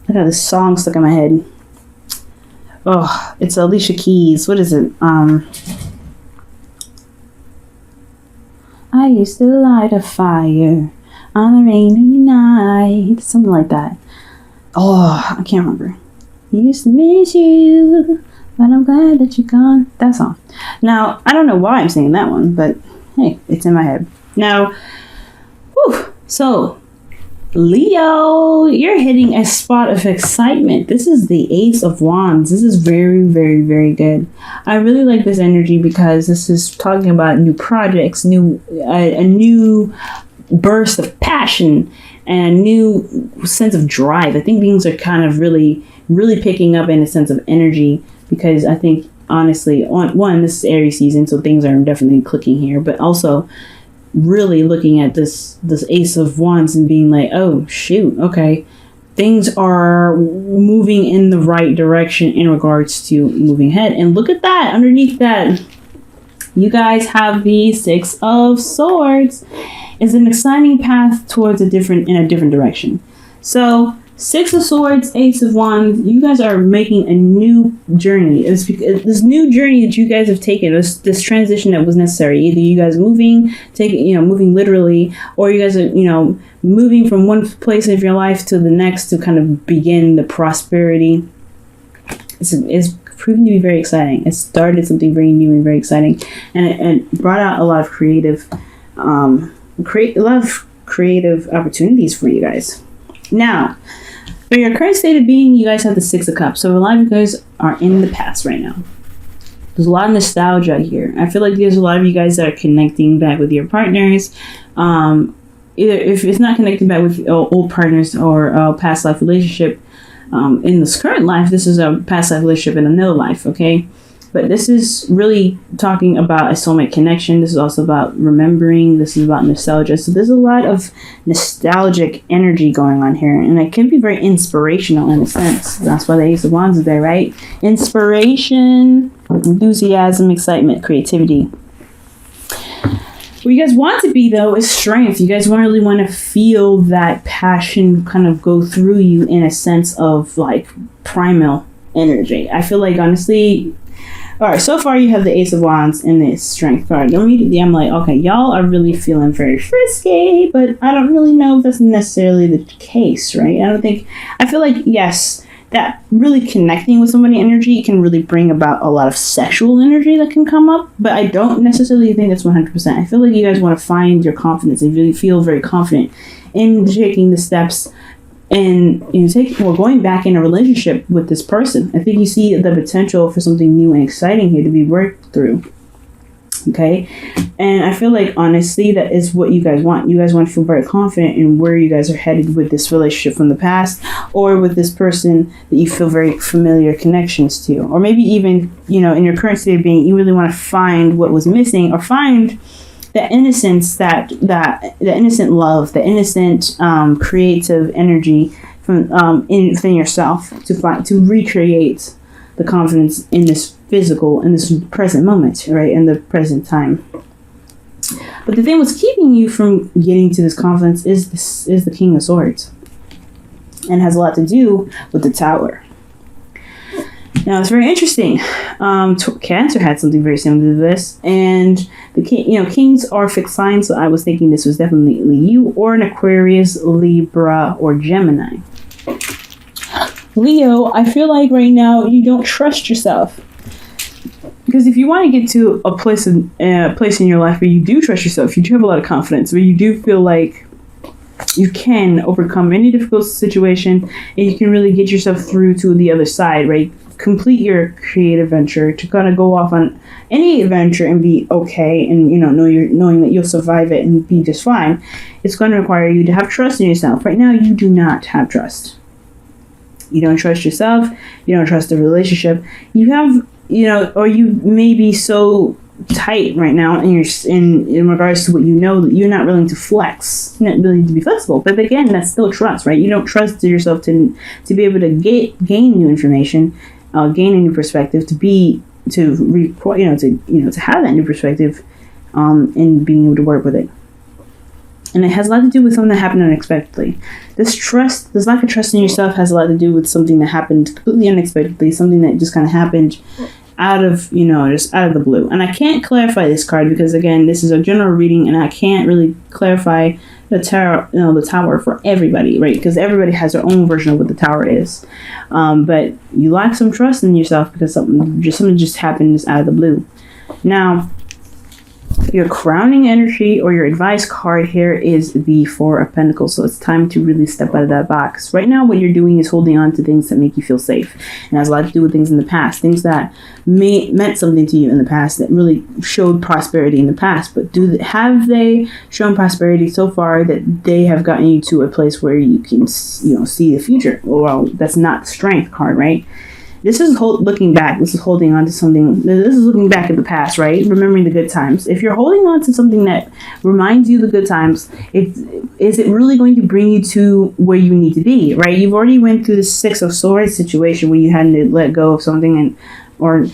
I got this song stuck in my head. Oh, it's Alicia Keys. What is it? I used to light a fire on a rainy night. Something like that. Oh, I can't remember. Used to miss you, but I'm glad that you're gone. That song. Now, I don't know why I'm singing that one, but hey, it's in my head. Now, so Leo, you're hitting a spot of excitement. This is the Ace of Wands. This is very, very, very good. I really like this energy because this is talking about new projects, a new burst of passion, and a new sense of drive. I think things are kind of really, really picking up in a sense of energy because I think, honestly, this is Aries season, so things are definitely clicking here, but also really looking at this Ace of Wands and being like, oh shoot, okay, things are moving in the right direction in regards to moving ahead. And look at that, underneath that, you guys have the Six of Swords. It's an exciting path towards a different direction. So Six of Swords, Ace of Wands, you guys are making a new journey. It's this new journey that you guys have taken, this transition that was necessary. Either you guys moving literally, or you guys are, moving from one place of your life to the next to kind of begin the prosperity. It's proven to be very exciting. It started something very new and very exciting, and it brought out a lot of creative opportunities for you guys. Now, for your current state of being, you guys have the Six of Cups. So a lot of you guys are in the past right now. There's a lot of nostalgia here. I feel like there's a lot of you guys that are connecting back with your partners. Either if it's not connecting back with old partners or a past life relationship, in this current life, this is a past life relationship in another life, okay? But this is really talking about a soulmate connection. This is also about remembering. This is about nostalgia. So there's a lot of nostalgic energy going on here. And it can be very inspirational in a sense. That's why the Ace of Wands is there, right? Inspiration, enthusiasm, excitement, creativity. What you guys want to be, though, is strength. You guys really want to feel that passion kind of go through you in a sense of like primal energy. I feel like, honestly, all right, so far you have the Ace of Wands and the Strength card. Immediately I'm like, okay, y'all are really feeling very frisky, but I don't really know if that's necessarily the case, right? I feel like, yes, that really connecting with somebody energy can really bring about a lot of sexual energy that can come up, but I don't necessarily think that's 100%. I feel like you guys want to find your confidence and really feel very confident in taking the steps and going back in a relationship with this person. I think you see the potential for something new and exciting here to be worked through. Okay, and I feel like, honestly, that is what you guys want. You guys want to feel very confident in where you guys are headed with this relationship from the past, or with this person that you feel very familiar connections to, or maybe even in your current state of being, you really want to find what was missing, or find that innocence, that the innocent love, the innocent creative energy from within yourself to recreate the confidence in this present moment, right, in the present time. But the thing what's keeping you from getting to this confidence is the King of Swords, and has a lot to do with the Tower. Now, it's very interesting. Cancer had something very similar to this, and the kings are fixed signs, so I was thinking this was definitely you, or an Aquarius, Libra, or Gemini. Leo, I feel like right now you don't trust yourself, because if you want to get to a place in your life where you do trust yourself, you do have a lot of confidence, where you do feel like you can overcome any difficult situation, and you can really get yourself through to the other side, right? Complete your creative venture, to kind of go off on any adventure and be okay, and knowing that you'll survive it and be just fine. It's going to require you to have trust in yourself. Right now, you do not have trust. You don't trust yourself. You don't trust the relationship. You have, or you may be so tight right now in regards to what that you're not willing to flex, you're not willing to be flexible. But again, that's still trust, right? You don't trust yourself to be able to gain new information, gain a new perspective, to have that new perspective, and being able to work with it. And it has a lot to do with something that happened unexpectedly. This lack of trust in yourself has a lot to do with something that happened completely unexpectedly, something that just kind of happened out of, just out of the blue. And I can't clarify this card because, again, this is a general reading and I can't really clarify the tower for everybody, right? Because everybody has their own version of what the tower is. But you lack some trust in yourself because something just happened just out of the blue. Now, your crowning energy or your advice card here is the Four of Pentacles. So it's time to really step out of that box. Right now, what you're doing is holding on to things that make you feel safe. And has a lot to do with things in the past. Things that meant something to you in the past, that really showed prosperity in the past. But have they shown prosperity so far that they have gotten you to a place where you can, see the future? Well, that's not the Strength card, right? This is looking back. This is holding on to something. This is looking back at the past, right? Remembering the good times. If you're holding on to something that reminds you of the good times, is it really going to bring you to where you need to be, right? You've already went through the Six of Swords situation where you had to let go of something or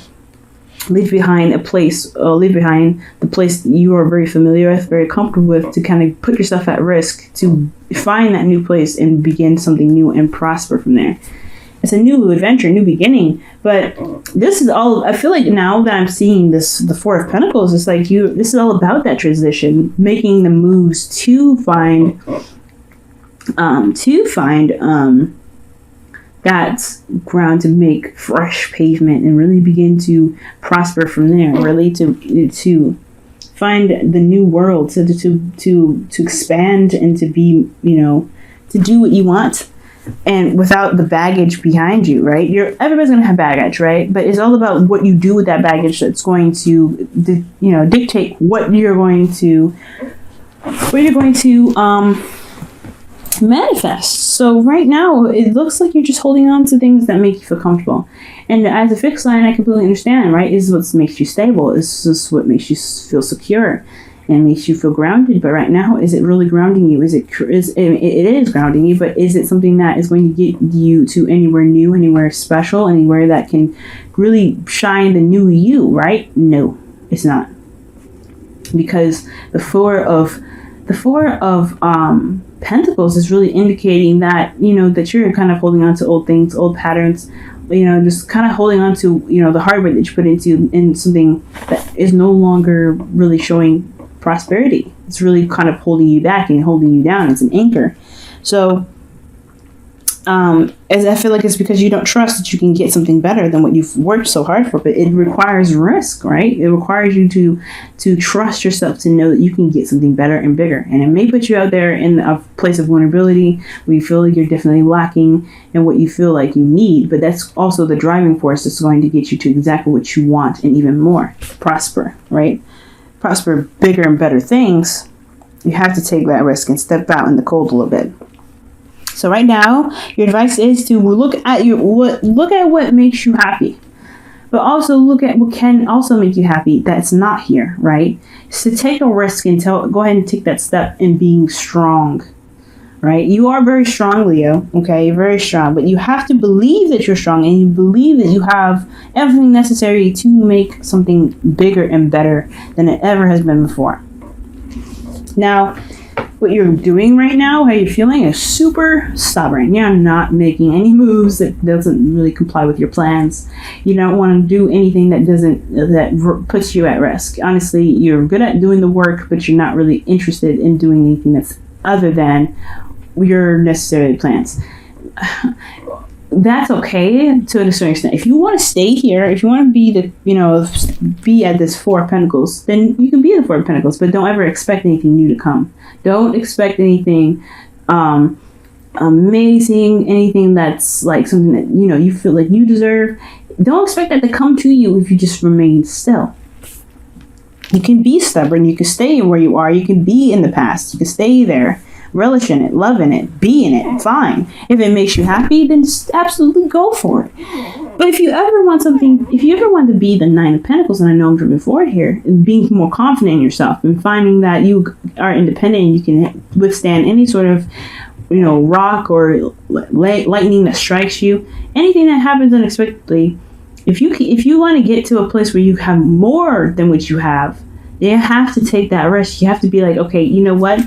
leave behind the place that you are very familiar with, very comfortable with, to kind of put yourself at risk to find that new place and begin something new and prosper from there. It's a new adventure, new beginning. But this is all, I feel like now that I'm seeing this, the Four of Pentacles, it's like this is all about that transition, making the moves to find that ground, to make fresh pavement and really begin to prosper from there, really to find the new world, to expand and to be, to do what you want. And without the baggage behind you, right? Everybody's going to have baggage, right? But it's all about what you do with that baggage that's going to, dictate what you're going to manifest. So right now, it looks like you're just holding on to things that make you feel comfortable. And as a fixed sign, I completely understand, right? This is what makes you stable. This is what makes you feel secure and makes you feel grounded. But right now, is it really grounding you? It is grounding you, but is it something that is going to get you to anywhere new, anywhere special, anywhere that can really shine the new you, right? No, it's not. Because the four of Pentacles is really indicating that, that you're kind of holding on to old things, old patterns, just kind of holding on to, the hard work that you put in something that is no longer really showing prosperity. It's really kind of holding you back and holding you down. It's an anchor. So as I feel like it's because you don't trust that you can get something better than what you've worked so hard for. But it requires risk, right? It requires you to trust yourself, to know that you can get something better and bigger. And it may put you out there in a place of vulnerability where you feel like you're definitely lacking in what you feel like you need. But that's also the driving force that's going to get you to exactly what you want and even more. Prosper, right? Prosper bigger and better things. You have to take that risk and step out in the cold a little bit. So right now, your advice is to look at what makes you happy, but also look at what can also make you happy that's not here, right? So take a risk and go ahead and take that step in being strong, right? You are very strong, Leo, okay? You're very strong, but you have to believe that you're strong and you believe that you have everything necessary to make something bigger and better than it ever has been before. Now, what you're doing right now, how you're feeling, is super stubborn. You're not making any moves that doesn't really comply with your plans. You don't want to do anything that puts you at risk. Honestly, you're good at doing the work, but you're not really interested in doing anything that's other than your necessary plans. That's okay to a certain extent. If you want to stay here, if you want to be at this Four of Pentacles, then you can be at the Four of Pentacles, but don't ever expect anything new to come. Don't expect anything amazing, anything that's like something that, you feel like you deserve. Don't expect that to come to you if you just remain still. You can be stubborn. You can stay where you are. You can be in the past. You can stay there. Relish in it, love in it, be in it, fine. If it makes you happy, then just absolutely go for it. But if you ever want to be the Nine of Pentacles, and I know I'm driven forward here, being more confident in yourself and finding that you are independent and you can withstand any sort of, rock or lightning that strikes you, anything that happens unexpectedly, if you want to get to a place where you have more than what you have, you have to take that risk. You have to be like, okay, you know what?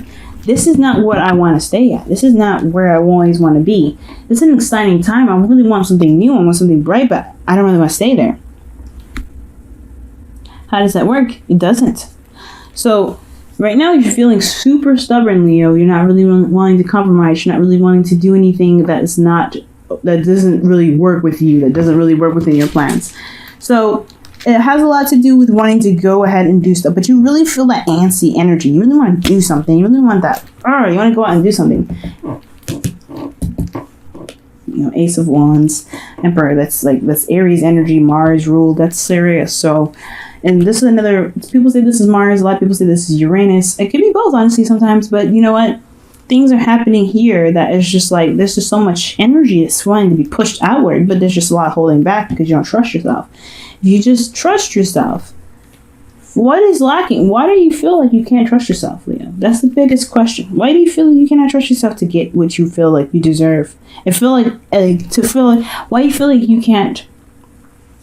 this is not what I want to stay at. This is not where I always want to be. It's an exciting time. I really want something new. I want something bright, but I don't really want to stay there. How does that work? It doesn't. So right now, you're feeling super stubborn, Leo. You're not really wanting to compromise. You're not really wanting to do anything that doesn't really work with you, that doesn't really work within your plans. So it has a lot to do with wanting to go ahead and do stuff, but you really feel that antsy energy. You really want to do something. You really want that. You want to go out and do something. Ace of Wands, Emperor. That's Aries energy, Mars rule. That's serious. So, and this is another. People say this is Mars. A lot of people say this is Uranus. It could be both, honestly, sometimes. But you know what? Things are happening here that is just there's just so much energy that's wanting to be pushed outward, but there's just a lot holding back because you don't trust yourself. If you just trust yourself, what is lacking? Why do you feel like you can't trust yourself, Leo? That's the biggest question. Why do you feel like you cannot trust yourself to get what you feel like you deserve? Why do you feel like you can't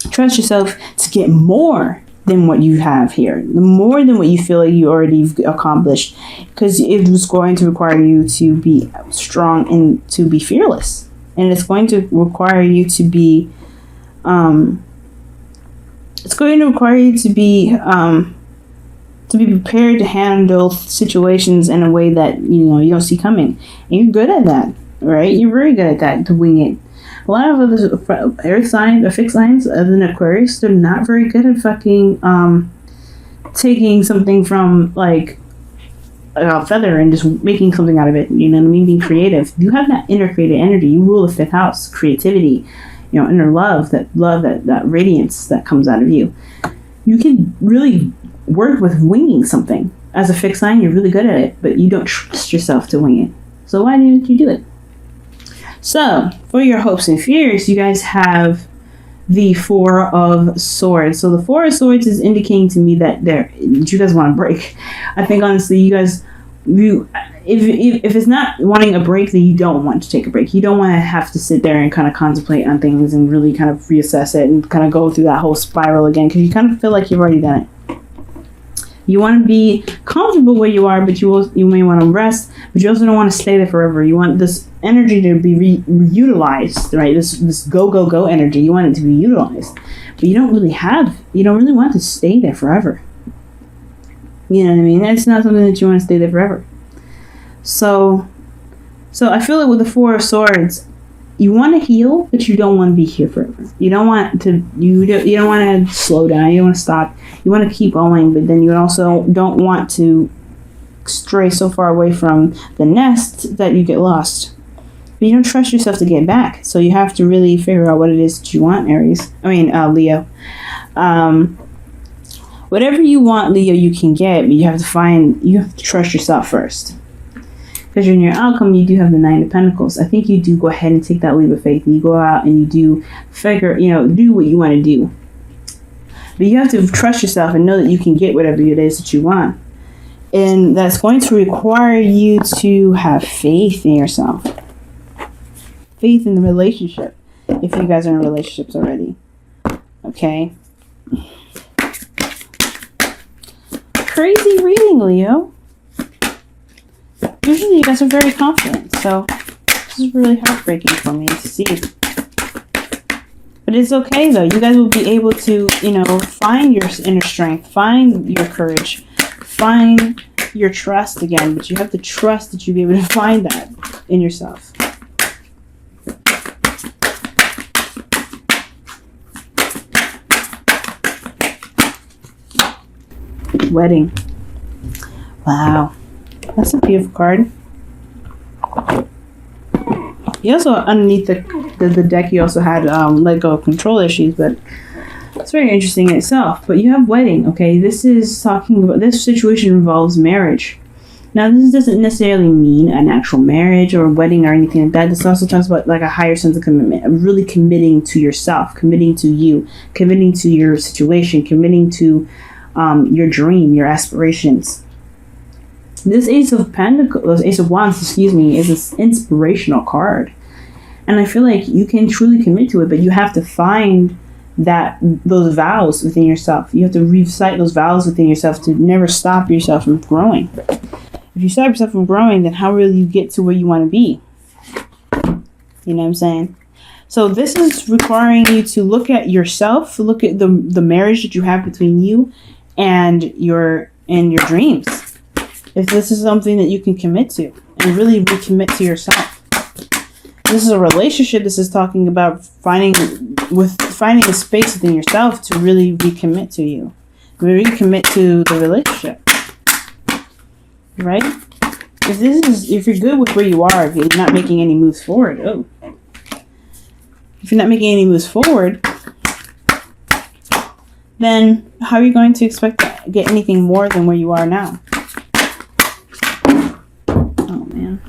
trust yourself to get more than what you have here, more than what you feel like you already accomplished, because it was going to require you to be strong and to be fearless, and it's going to require you to be prepared to handle situations in a way that you don't see coming, and you're good at that, right? You're very good at that, to wing it. A lot of other earth signs or fixed signs other than Aquarius, they're not very good at fucking taking something from a feather and just making something out of it. You know what I mean? Being creative. You have that inner creative energy. You rule the fifth house, creativity, inner love, that radiance that comes out of you. You can really work with winging something. As a fixed sign, you're really good at it, but you don't trust yourself to wing it. So why didn't you do it? So, for your hopes and fears, you guys have the Four of Swords. So the Four of Swords is indicating to me that you guys want to break. I think honestly, you guys, if it's not wanting a break, then you don't want to take a break. You don't want to have to sit there and kind of contemplate on things and really kind of reassess it and kind of go through that whole spiral again, because you kind of feel like you've already done it. You want to be comfortable where you are, but you may want to rest, but you also don't want to stay there forever. You want this energy to be utilized, right? This go energy. You want it to be utilized, but you don't really want to stay there forever. You know what I mean? It's not something that you want to stay there forever. So I feel like with the Four of Swords, you want to heal, but you don't want to be here forever. You don't want to. You don't want to slow down. You don't want to stop. You want to keep going, but then you also don't want to stray so far away from the nest that you get lost. But you don't trust yourself to get back, so you have to really figure out what it is that you want, Leo. Whatever you want, Leo, you can get, but you have to trust yourself first. Because in your outcome, you do have the Nine of Pentacles. I think you do go ahead and take that leap of faith. And you go out and you do do what you want to do. But you have to trust yourself and know that you can get whatever it is that you want. And that's going to require you to have faith in yourself. Faith in the relationship. If you guys are in relationships already. Okay. Crazy reading, Leo. Usually you guys are very confident, so this is really heartbreaking for me to see. But it's okay though. You guys will be able to, find your inner strength, find your courage, find your trust again. But you have to trust that you'll be able to find that in yourself. Wedding. Wow. That's a beautiful card. You also, underneath the deck, you also had let go of control issues, but it's very interesting in itself. But you have wedding, okay? This situation involves marriage. Now, this doesn't necessarily mean an actual marriage or wedding or anything like that. This also talks about a higher sense of commitment, of really committing to yourself, committing to you, committing to your situation, committing to your dream, your aspirations. This Ace of Wands, is an inspirational card. And I feel like you can truly commit to it, but you have to find those vows within yourself. You have to recite those vows within yourself to never stop yourself from growing. If you stop yourself from growing, then how will you get to where you want to be? You know what I'm saying? So this is requiring you to look at yourself, look at the marriage that you have between you and your dreams. If this is something that you can commit to and really recommit to yourself. This is a relationship. This is talking about finding a space within yourself to really recommit to you. Recommit to the relationship. Right? If you're good with where you are, if you're not making any moves forward, if you're not making any moves forward, then how are you going to expect to get anything more than where you are now? Oh, man.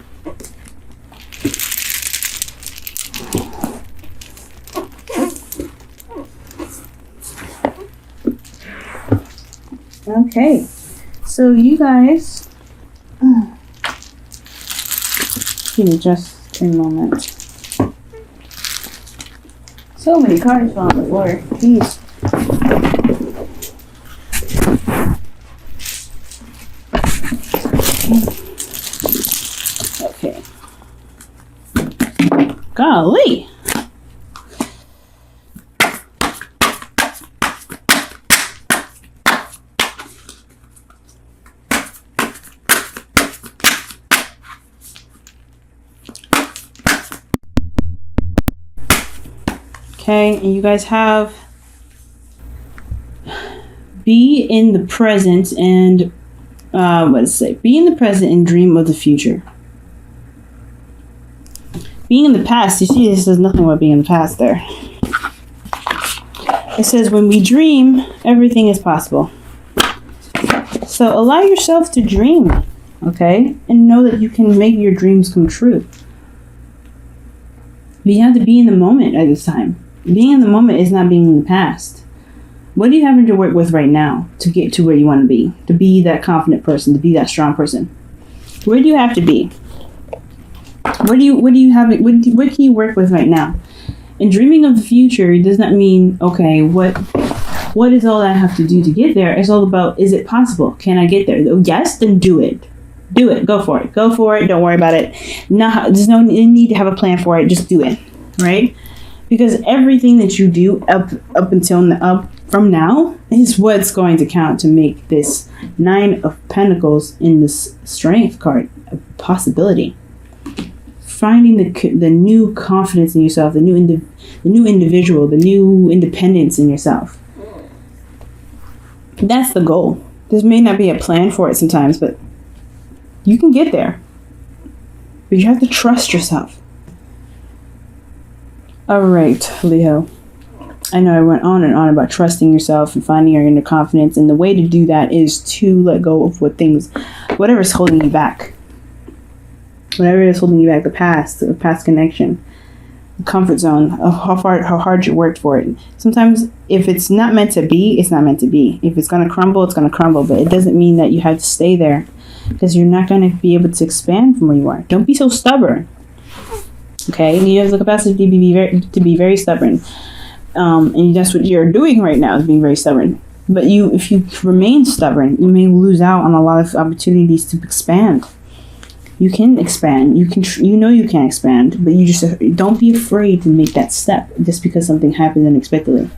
Okay. So you guys... Give me just a moment. So many cards fell on the floor. Jeez. Okay. Golly. Okay, and you guys have be in the present and what does it say? Be in the present and dream of the future. Being in the past, you see this says nothing about being in the past there. It says when we dream, everything is possible. So allow yourself to dream, okay? And know that you can make your dreams come true. But you have to be in the moment at this time. Being in the moment is not being in the past. What do you have to work with right now to get to where you want to be that confident person, to be that strong person? Where do you have to be? What can you work with right now? And dreaming of the future does not mean, okay, what is all I have to do to get there? It's all about, is it possible? Can I get there? Yes, then do it. Do it. Go for it. Go for it. Don't worry about it. There's no need to have a plan for it. Just do it. Right? Because everything that you do up from now is what's going to count to make this 9 of Pentacles in this Strength card a possibility. Finding the new confidence in yourself, the new individual, the new independence in yourself. That's the goal. There may not be a plan for it sometimes, but you can get there. But you have to trust yourself. All right, Leo. I know I went on and on about trusting yourself and finding your inner confidence, and the way to do that is to let go of whatever's holding you back. Whatever is holding you back, the past connection, the comfort zone, of how hard you worked for it. Sometimes if it's not meant to be, it's not meant to be. If it's going to crumble, it's going to crumble, but it doesn't mean that you have to stay there, because you're not going to be able to expand from where you are. Don't be so stubborn. Okay, you have the capacity to be very stubborn, and that's what you're doing right now, is being very stubborn. But if you remain stubborn, you may lose out on a lot of opportunities to expand. You can expand. You can expand, but you just don't be afraid to make that step just because something happens unexpectedly.